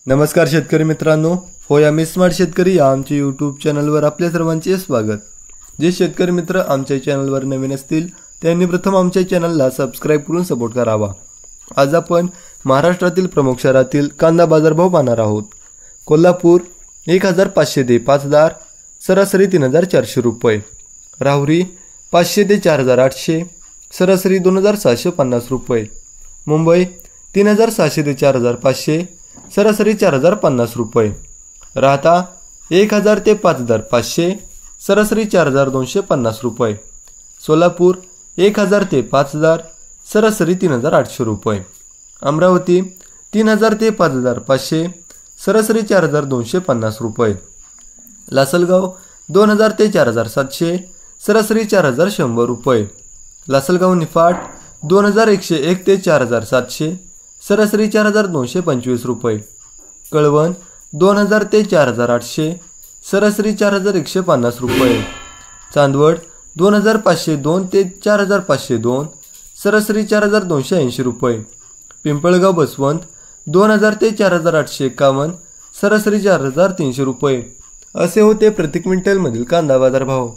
नमस्कार शेतकरी मित्रांनो, होय आम्ही स्मार्ट शेतकरी या आमच्या यूट्यूब चॅनलवर आपल्या सर्वांचे स्वागत। जे शेतकरी मित्र आमच्या चॅनलवर नवीन असतील त्यांनी प्रथम आमच्या चॅनलला सबस्क्राइब करून सपोर्ट करावा। आज आपण महाराष्ट्रातील प्रमुख शहरातील कांदा बाजारभाव पाहणार आहोत। कोल्हापूर 1500 ते 5000, सरासरी 3400 रुपये। राहुरी 500 ते 4800, सरासरी 2750 रुपये। मुंबई 3700 ते 4500, सरासरी 4050 रुपये। राहता 1000 ते 5500, सरासरी 4250 रुपये। सोलापूर 1000 ते 5000, सरासरी 3800 रुपये। अमरावती 3000 ते 5500, सरासरी 4250 रुपये। लासलगाव 2000 ते 4700, सरासरी 4100 रुपये। लासलगाव निफाड 2101 ते 4700, सरासरी 4225 रुपये। कळवण 2000 ते 4800, सरासरी 4150 रुपये। चांदवड 2502 ते 4502, सरासरी 4280 रुपये। पिंपळगाव बसवंत 2000 ते 4851, सरासरी 4300 रुपये। असे होते प्रति क्विंटलमधील कांदा बाजार भाव।